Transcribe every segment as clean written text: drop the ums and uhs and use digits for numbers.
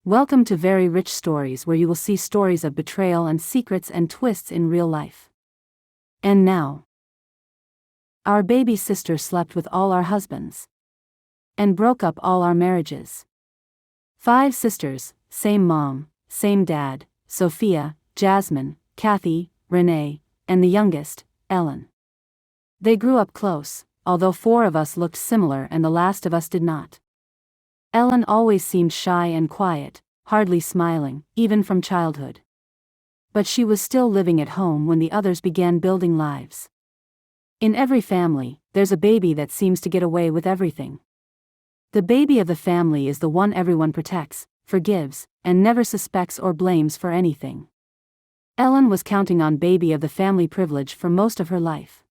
Welcome to Very Rich Stories, where you will see stories of betrayal and secrets and twists in real life. And now, our baby sister slept with all our husbands and broke up all our marriages. 5 sisters, same mom, same dad: Sophia, Jasmine, Kathy, Renee, and the youngest, Ellen. They grew up close, although 4 of us looked similar and the last of us did not. Ellen always seemed shy and quiet, hardly smiling, even from childhood. But she was still living at home when the others began building lives. In every family, there's a baby that seems to get away with everything. The baby of the family is the one everyone protects, forgives, and never suspects or blames for anything. Ellen was counting on baby of the family privilege for most of her life.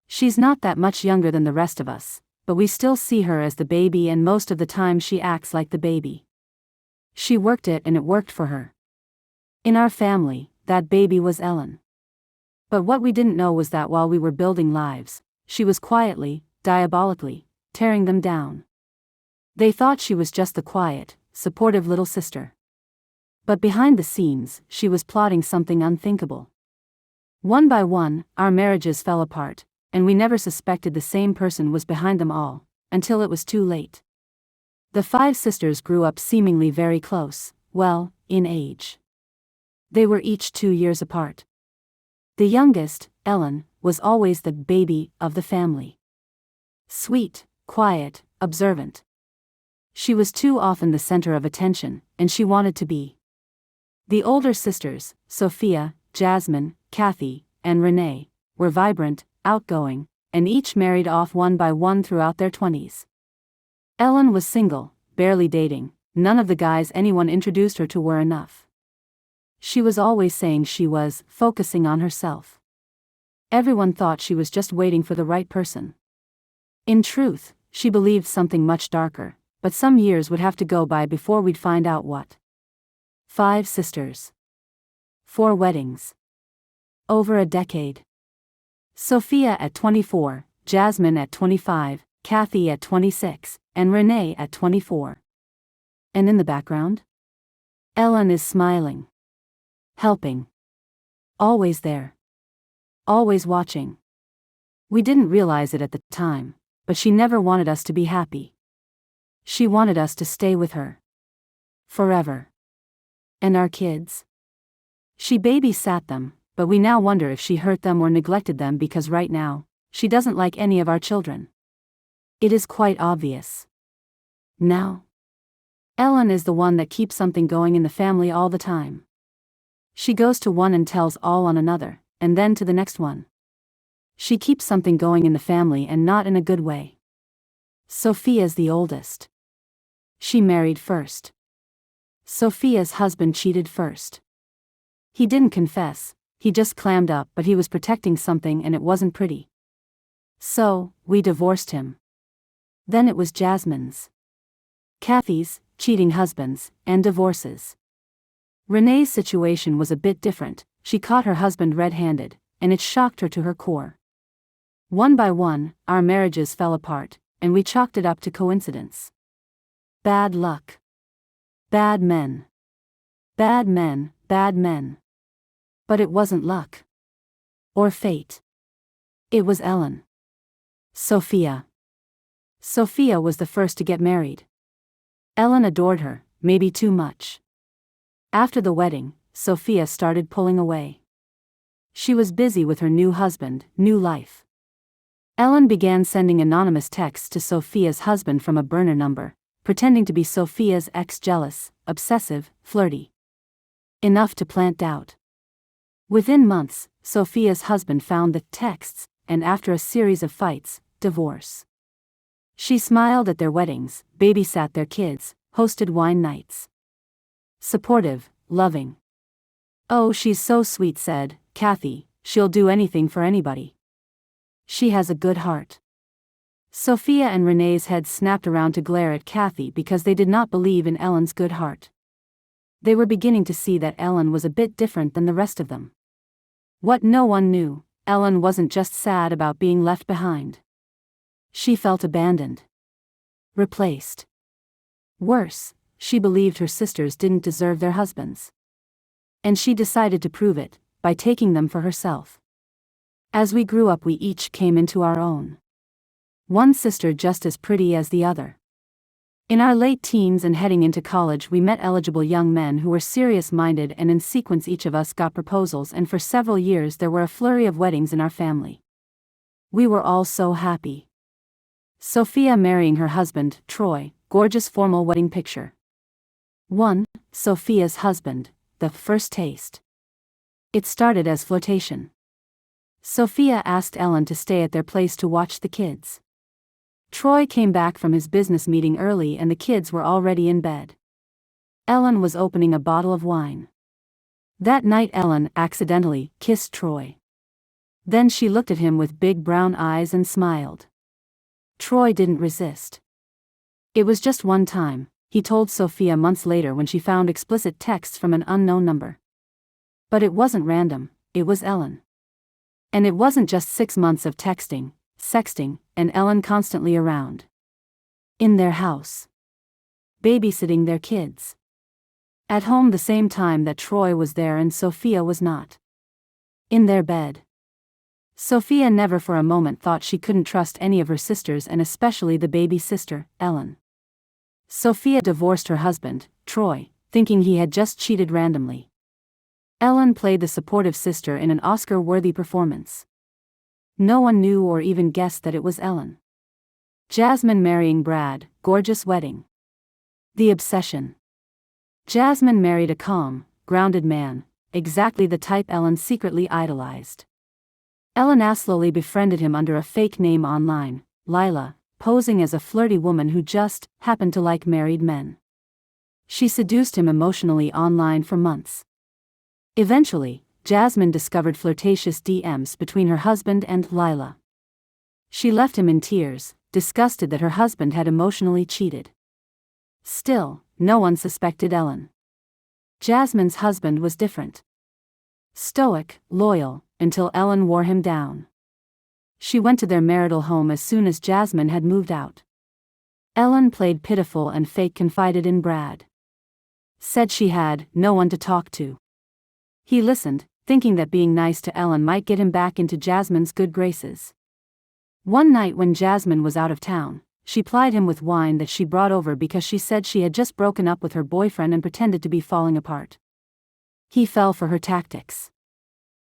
She's not that much younger than the rest of us, but we still see her as the baby, and most of the time she acts like the baby. She worked it and it worked for her. In our family, that baby was Ellen. But what we didn't know was that while we were building lives, she was quietly, diabolically, tearing them down. They thought she was just the quiet, supportive little sister. But behind the scenes, she was plotting something unthinkable. One by one, our marriages fell apart, and we never suspected the same person was behind them all, until it was too late. The 5 sisters grew up seemingly very close, well, in age. They were each 2 years apart. The youngest, Ellen, was always the baby of the family. Sweet, quiet, observant. She was too often the center of attention, and she wanted to be. The older sisters, Sophia, Jasmine, Kathy, and Renee, were vibrant, outgoing, and each married off one by one throughout their 20s. Ellen was single, barely dating. None of the guys anyone introduced her to were enough. She was always saying she was focusing on herself. Everyone thought she was just waiting for the right person. In truth, she believed something much darker, but some years would have to go by before we'd find out what. 5 sisters. 4 weddings. Over a decade. Sophia at 24, Jasmine at 25, Kathy at 26, and Renee at 24. And in the background? Ellen is smiling. Helping. Always there. Always watching. We didn't realize it at the time, but she never wanted us to be happy. She wanted us to stay with her. Forever. And our kids? She babysat them, but we now wonder if she hurt them or neglected them, because right now, she doesn't like any of our children. It is quite obvious. Now, Ellen is the one that keeps something going in the family all the time. She goes to one and tells all on another, and then to the next one. She keeps something going in the family, and not in a good way. Sophia's the oldest. She married first. Sophia's husband cheated first. He didn't confess, he just clammed up, but he was protecting something and it wasn't pretty. So, we divorced him. Then it was Jasmine's, Kathy's, cheating husbands, and divorces. Renee's situation was a bit different. She caught her husband red-handed, and it shocked her to her core. One by one, our marriages fell apart, and we chalked it up to coincidence. Bad luck. Bad men. Bad men, bad men. But it wasn't luck. Or fate. It was Ellen. Sophia. Sophia was the first to get married. Ellen adored her, maybe too much. After the wedding, Sophia started pulling away. She was busy with her new husband, new life. Ellen began sending anonymous texts to Sophia's husband from a burner number, pretending to be Sophia's ex, jealous, obsessive, flirty. Enough to plant doubt. Within months, Sophia's husband found the texts, and after a series of fights, divorce. She smiled at their weddings, babysat their kids, hosted wine nights. Supportive, loving. "Oh, she's so sweet," said Kathy. "She'll do anything for anybody. She has a good heart." Sophia and Renee's heads snapped around to glare at Kathy because they did not believe in Ellen's good heart. They were beginning to see that Ellen was a bit different than the rest of them. What no one knew, Ellen wasn't just sad about being left behind. She felt abandoned. Replaced. Worse, she believed her sisters didn't deserve their husbands. And she decided to prove it, by taking them for herself. As we grew up, we each came into our own. One sister just as pretty as the other. In our late teens and heading into college, we met eligible young men who were serious-minded, and in sequence each of us got proposals, and for several years there were a flurry of weddings in our family. We were all so happy. Sophia marrying her husband, Troy, gorgeous formal wedding picture. 1. Sophia's husband, the first taste. It started as flirtation. Sophia asked Ellen to stay at their place to watch the kids. Troy came back from his business meeting early and the kids were already in bed. Ellen was opening a bottle of wine. That night Ellen accidentally kissed Troy. Then she looked at him with big brown eyes and smiled. Troy didn't resist. It was just one time, he told Sophia months later when she found explicit texts from an unknown number. But it wasn't random, it was Ellen. And it wasn't just 6 months of texting, sexting, and Ellen constantly around. In their house. Babysitting their kids. At home the same time that Troy was there and Sophia was not. In their bed. Sophia never for a moment thought she couldn't trust any of her sisters, and especially the baby sister, Ellen. Sophia divorced her husband, Troy, thinking he had just cheated randomly. Ellen played the supportive sister in an Oscar-worthy performance. No one knew or even guessed that it was Ellen. Jasmine marrying Brad, gorgeous wedding. The obsession. Jasmine married a calm, grounded man, exactly the type Ellen secretly idolized. Ellen slowly befriended him under a fake name online, Lila, posing as a flirty woman who just happened to like married men. She seduced him emotionally online for months. Eventually, Jasmine discovered flirtatious DMs between her husband and Lila. She left him in tears, disgusted that her husband had emotionally cheated. Still, no one suspected Ellen. Jasmine's husband was different. Stoic, loyal, until Ellen wore him down. She went to their marital home as soon as Jasmine had moved out. Ellen played pitiful and fake, confided in Brad. Said she had no one to talk to. He listened, thinking that being nice to Ellen might get him back into Jasmine's good graces. One night when Jasmine was out of town, she plied him with wine that she brought over because she said she had just broken up with her boyfriend and pretended to be falling apart. He fell for her tactics.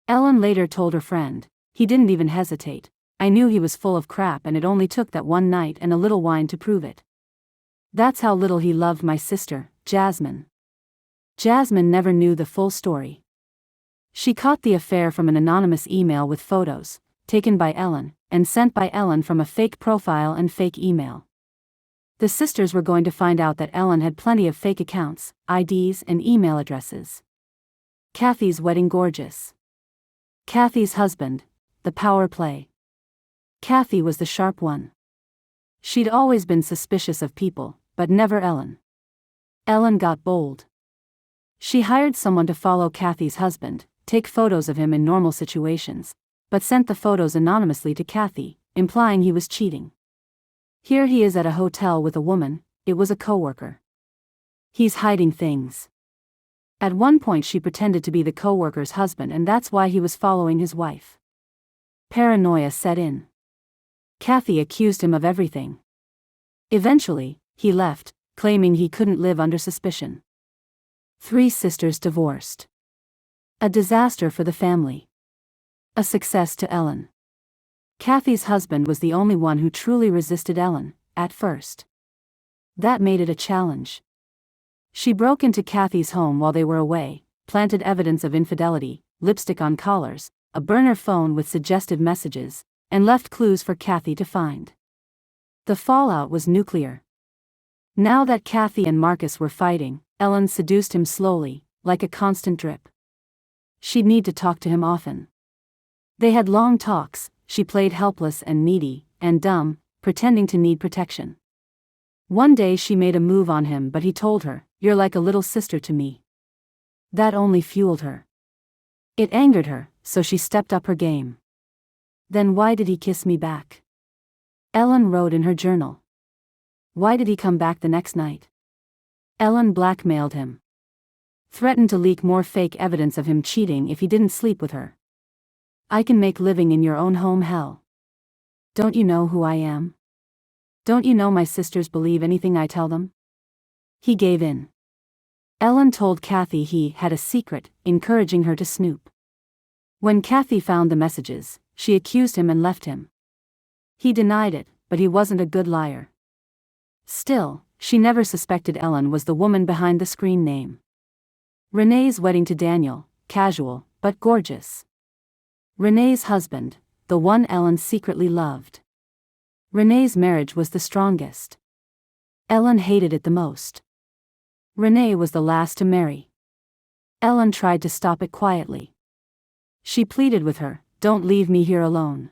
Ellen later told her friend, "He didn't even hesitate. I knew he was full of crap and it only took that one night and a little wine to prove it. That's how little he loved my sister, Jasmine." Jasmine never knew the full story. She caught the affair from an anonymous email with photos, taken by Ellen, and sent by Ellen from a fake profile and fake email. The sisters were going to find out that Ellen had plenty of fake accounts, IDs, and email addresses. Kathy's wedding gorgeous. Kathy's husband, the power play. Kathy was the sharp one. She'd always been suspicious of people, but never Ellen. Ellen got bold. She hired someone to follow Kathy's husband, take photos of him in normal situations, but sent the photos anonymously to Kathy, implying he was cheating. Here he is at a hotel with a woman, it was a coworker. He's hiding things. At one point she pretended to be the coworker's husband and that's why he was following his wife. Paranoia set in. Kathy accused him of everything. Eventually, he left, claiming he couldn't live under suspicion. 3 sisters divorced. A disaster for the family. A success to Ellen. Kathy's husband was the only one who truly resisted Ellen, at first. That made it a challenge. She broke into Kathy's home while they were away, planted evidence of infidelity, lipstick on collars, a burner phone with suggestive messages, and left clues for Kathy to find. The fallout was nuclear. Now that Kathy and Marcus were fighting, Ellen seduced him slowly, like a constant drip. She'd need to talk to him often. They had long talks, she played helpless and needy, and dumb, pretending to need protection. One day she made a move on him but he told her, "You're like a little sister to me." That only fueled her. It angered her, so she stepped up her game. Then why did he kiss me back? Ellen wrote in her journal. Why did he come back the next night? Ellen blackmailed him. Threatened to leak more fake evidence of him cheating if he didn't sleep with her. I can make living in your own home hell. Don't you know who I am? Don't you know my sisters believe anything I tell them? He gave in. Ellen told Kathy he had a secret, encouraging her to snoop. When Kathy found the messages, she accused him and left him. He denied it, but he wasn't a good liar. Still, she never suspected Ellen was the woman behind the screen name. Renee's wedding to Daniel, casual, but gorgeous. Renee's husband, the one Ellen secretly loved. Renee's marriage was the strongest. Ellen hated it the most. Renee was the last to marry. Ellen tried to stop it quietly. She pleaded with her, "Don't leave me here alone.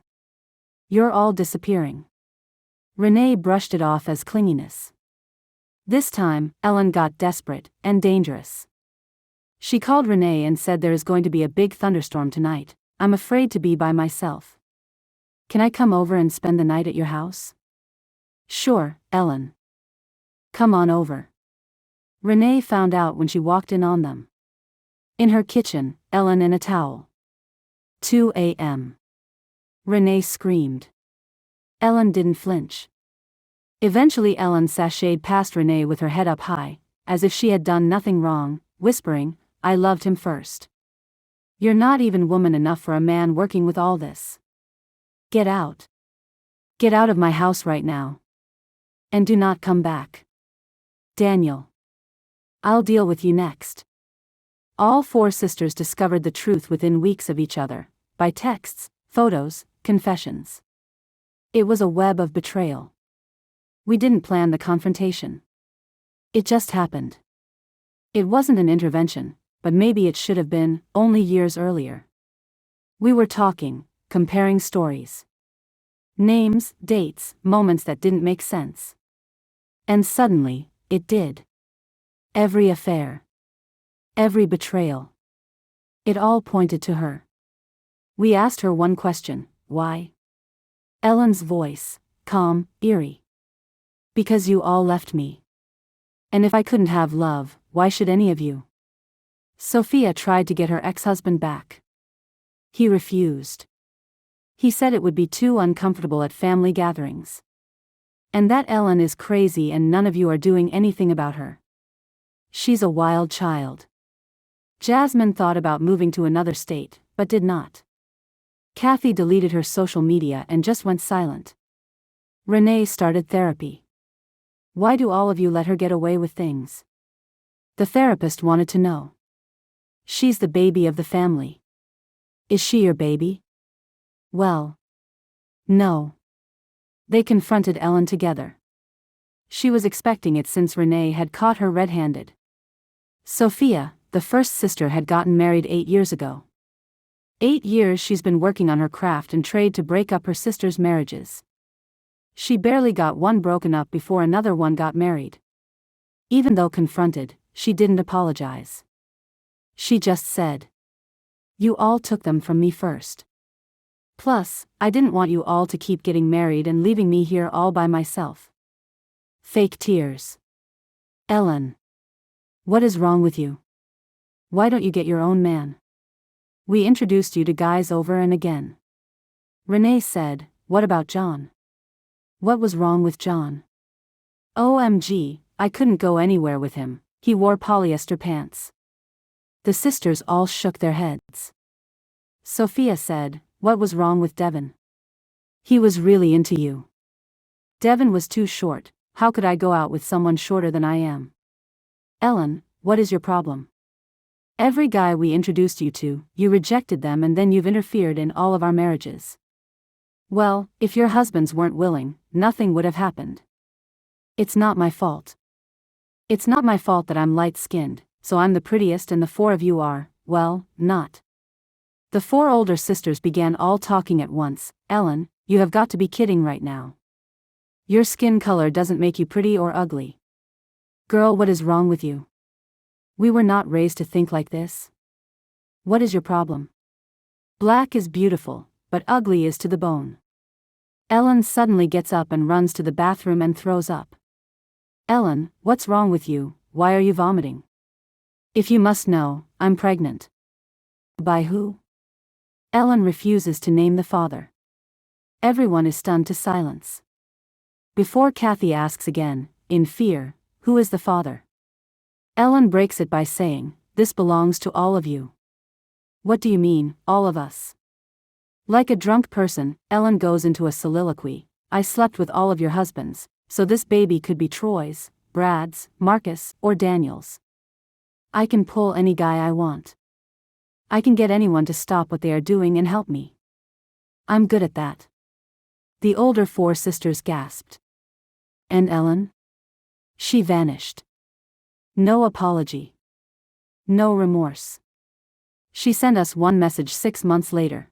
You're all disappearing." Renee brushed it off as clinginess. This time, Ellen got desperate and dangerous. She called Renee and said, "There is going to be a big thunderstorm tonight. I'm afraid to be by myself. Can I come over and spend the night at your house?" "Sure, Ellen. Come on over." Renee found out when she walked in on them. In her kitchen, Ellen in a towel. 2 a.m. Renee screamed. Ellen didn't flinch. Eventually Ellen sashayed past Renee with her head up high, as if she had done nothing wrong, whispering, "I loved him first. You're not even woman enough for a man working with all this. Get out. Get out of my house right now. And do not come back. Daniel. I'll deal with you next." All four sisters discovered the truth within weeks of each other, by texts, photos, confessions. It was a web of betrayal. We didn't plan the confrontation. It just happened. It wasn't an intervention, but maybe it should have been, only years earlier. We were talking, comparing stories. Names, dates, moments that didn't make sense. And suddenly, it did. Every affair. Every betrayal. It all pointed to her. We asked her one question: why? Ellen's voice, calm, eerie. "Because you all left me. And if I couldn't have love, why should any of you?" Sophia tried to get her ex-husband back. He refused. He said it would be too uncomfortable at family gatherings. And that Ellen is crazy and none of you are doing anything about her. She's a wild child. Jasmine thought about moving to another state, but did not. Kathy deleted her social media and just went silent. Renee started therapy. Why do all of you let her get away with things? The therapist wanted to know. She's the baby of the family. Is she your baby? Well, no. They confronted Ellen together. She was expecting it since Renee had caught her red-handed. Sophia, the first sister, had gotten married 8 years ago. 8 years she's been working on her craft and trade to break up her sisters' marriages. She barely got one broken up before another one got married. Even though confronted, she didn't apologize. She just said, "You all took them from me first. Plus, I didn't want you all to keep getting married and leaving me here all by myself." Fake tears. Ellen. What is wrong with you? Why don't you get your own man? We introduced you to guys over and again. Renee said, "What about John? What was wrong with John? OMG, I couldn't go anywhere with him. He wore polyester pants." The sisters all shook their heads. Sophia said, "What was wrong with Devin? He was really into you." Devin was too short. How could I go out with someone shorter than I am? Ellen, what is your problem? Every guy we introduced you to, you rejected them and then you've interfered in all of our marriages. Well, if your husbands weren't willing, nothing would have happened. It's not my fault. It's not my fault that I'm light-skinned, so I'm the prettiest and the four of you are, well, not. The four older sisters began all talking at once. Ellen, you have got to be kidding right now. Your skin color doesn't make you pretty or ugly. Girl, what is wrong with you? We were not raised to think like this. What is your problem? Black is beautiful, but ugly is to the bone. Ellen suddenly gets up and runs to the bathroom and throws up. Ellen, what's wrong with you? why are you vomiting? If you must know, I'm pregnant. By who? Ellen refuses to name the father. Everyone is stunned to silence. Before Kathy asks again, in fear, who is the father? Ellen breaks it by saying, this belongs to all of you. What do you mean, all of us? Like a drunk person, Ellen goes into a soliloquy. I slept with all of your husbands, so this baby could be Troy's, Brad's, Marcus, or Daniel's. I can pull any guy I want. I can get anyone to stop what they are doing and help me. I'm good at that. The older four sisters gasped. And Ellen? She vanished. No apology. No remorse. She sent us one message 6 months later.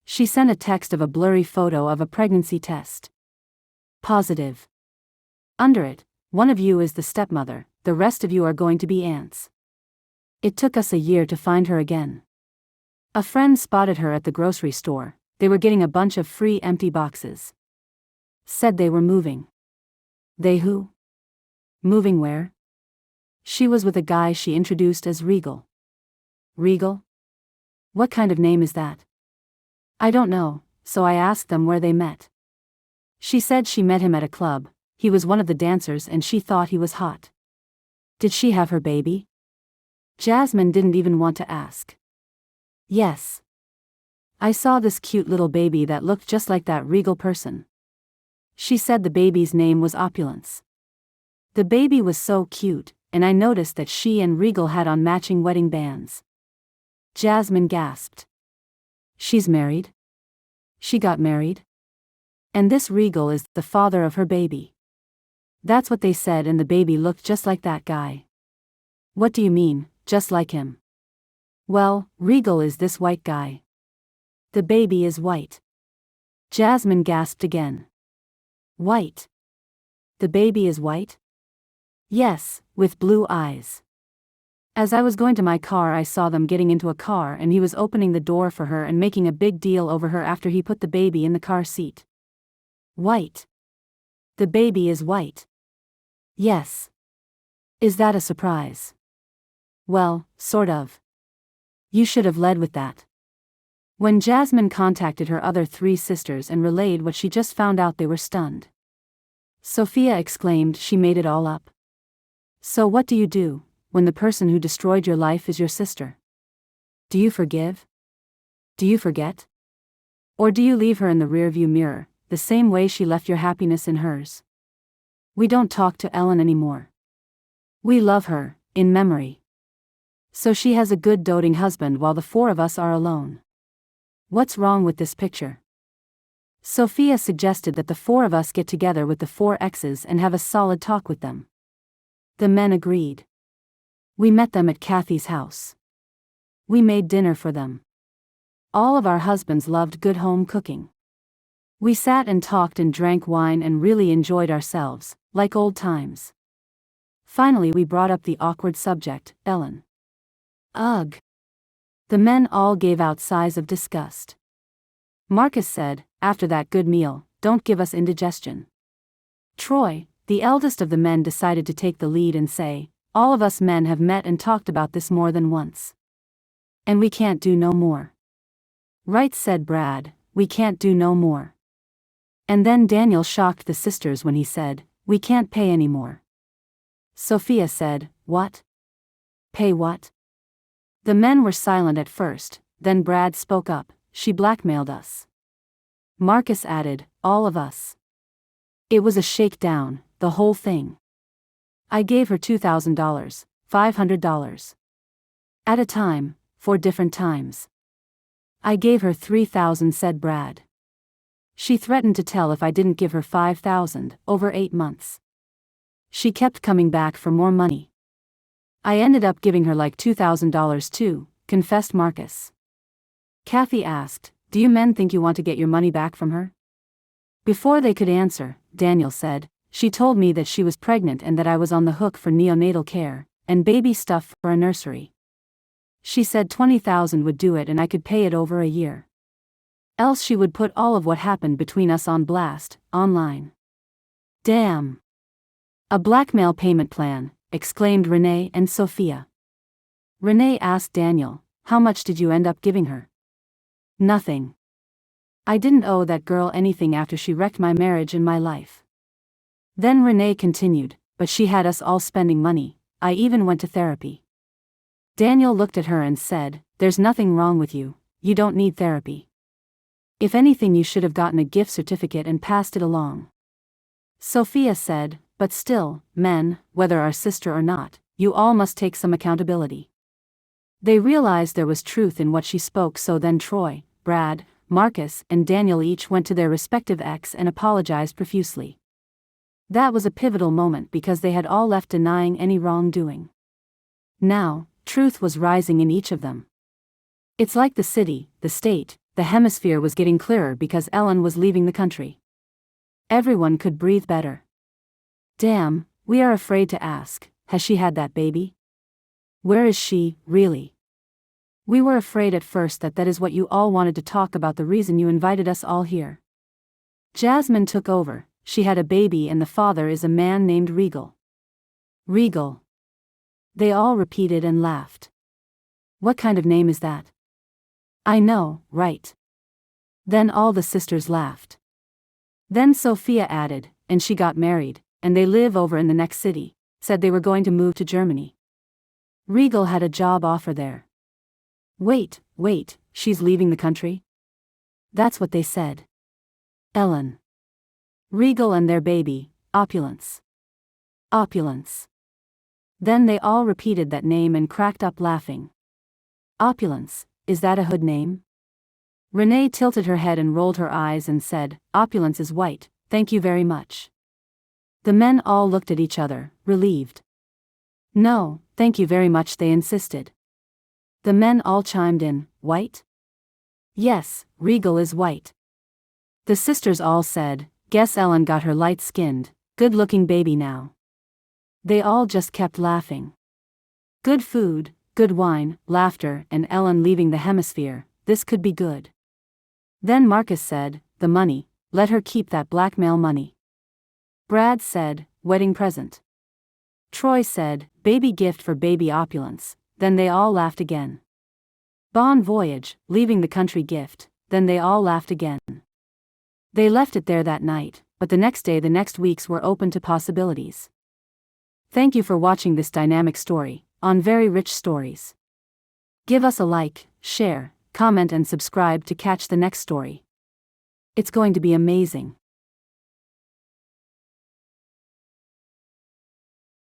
She sent a text of a blurry photo of a pregnancy test. Positive. Under it, one of you is the stepmother, the rest of you are going to be aunts. It took us a year to find her again. A friend spotted her at the grocery store. They were getting a bunch of free empty boxes. Said they were moving. They who? Moving where? She was with a guy she introduced as Regal. Regal? What kind of name is that? I don't know, so I asked them where they met. She said she met him at a club. He was one of the dancers and she thought he was hot. Did she have her baby? Jasmine didn't even want to ask. Yes. I saw this cute little baby that looked just like that Regal person. She said the baby's name was Opulence. The baby was so cute, and I noticed that she and Regal had on matching wedding bands. Jasmine gasped. She's married? She got married? And this Regal is the father of her baby. That's what they said, and the baby looked just like that guy. What do you mean, just like him? Well, Regal is this white guy. The baby is white. Jasmine gasped again. White. The baby is white? Yes, with blue eyes. As I was going to my car, I saw them getting into a car and he was opening the door for her and making a big deal over her after he put the baby in the car seat. White. The baby is white. Yes. Is that a surprise? Well, sort of. You should have led with that. When Jasmine contacted her other 3 sisters and relayed what she just found out, they were stunned. Sophia exclaimed she made it all up. So what do you do when the person who destroyed your life is your sister? Do you forgive? Do you forget? Or do you leave her in the rearview mirror, the same way she left your happiness in hers? We don't talk to Ellen anymore. We love her, in memory. So she has a good doting husband while the 4 of us are alone. What's wrong with this picture? Sophia suggested that the 4 of us get together with the 4 exes and have a solid talk with them. The men agreed. We met them at Kathy's house. We made dinner for them. All of our husbands loved good home cooking. We sat and talked and drank wine and really enjoyed ourselves, like old times. Finally we brought up the awkward subject, Ellen. Ugh. The men all gave out sighs of disgust. Marcus said, after that good meal, don't give us indigestion. Troy, the eldest of the men, decided to take the lead and say, all of us men have met and talked about this more than once. And we can't do no more. Right, said Brad, we can't do no more. And then Daniel shocked the sisters when he said, we can't pay any more. Sophia said, what? Pay what? The men were silent at first, then Brad spoke up, she blackmailed us. Marcus added, all of us. It was a shakedown, the whole thing. I gave her $2,000, $500. At a time, 4 different times. I gave her $3,000, said Brad. She threatened to tell if I didn't give her $5,000, over 8 months. She kept coming back for more money. I ended up giving her like $2,000 too, confessed Marcus. Kathy asked, do you men think you want to get your money back from her? Before they could answer, Daniel said, she told me that she was pregnant and that I was on the hook for neonatal care, and baby stuff for a nursery. She said $20,000 would do it and I could pay it over a year. Else she would put all of what happened between us on blast, online. Damn. A blackmail payment plan, exclaimed Renee and Sophia. Renee asked Daniel, "How much did you end up giving her?" "Nothing. I didn't owe that girl anything after she wrecked my marriage and my life." Then Renee continued, "But she had us all spending money. I even went to therapy." Daniel looked at her and said, "There's nothing wrong with you, you don't need therapy. If anything, you should have gotten a gift certificate and passed it along." Sophia said, "But still, men, whether our sister or not, you all must take some accountability." They realized there was truth in what she spoke, so then Troy, Brad, Marcus, and Daniel each went to their respective ex and apologized profusely. That was a pivotal moment because they had all left denying any wrongdoing. Now, truth was rising in each of them. It's like the city, the state, the hemisphere was getting clearer because Ellen was leaving the country. Everyone could breathe better. "Damn, we are afraid to ask, has she had that baby? Where is she, really? We were afraid at first that is what you all wanted to talk about, the reason you invited us all here." Jasmine took over. "She had a baby and the father is a man named Regal." "Regal?" They all repeated and laughed. "What kind of name is that?" "I know, right?" Then all the sisters laughed. Then Sophia added, "And she got married, and they live over in the next city, said they were going to move to Germany. Regal had a job offer there." Wait, she's leaving the country?" "That's what they said." "Ellen. Regal and their baby, Opulence." "Opulence." Then they all repeated that name and cracked up laughing. "Opulence, is that a hood name?" Renee tilted her head and rolled her eyes and said, "Opulence is white, thank you very much." The men all looked at each other, relieved. "No, thank you very much," they insisted. The men all chimed in, "White?" "Yes, Regal is white." The sisters all said, "Guess Ellen got her light-skinned, good-looking baby now." They all just kept laughing. Good food, good wine, laughter, and Ellen leaving the hemisphere, this could be good. Then Marcus said, "The money, let her keep that blackmail money." Brad said, "Wedding present." Troy said, "Baby gift for baby Opulence," then they all laughed again. Bon voyage, leaving the country gift, then they all laughed again. They left it there that night, but the next day the next weeks were open to possibilities. Thank you for watching this dynamic story, on Very Rich Stories. Give us a like, share, comment and subscribe to catch the next story. It's going to be amazing.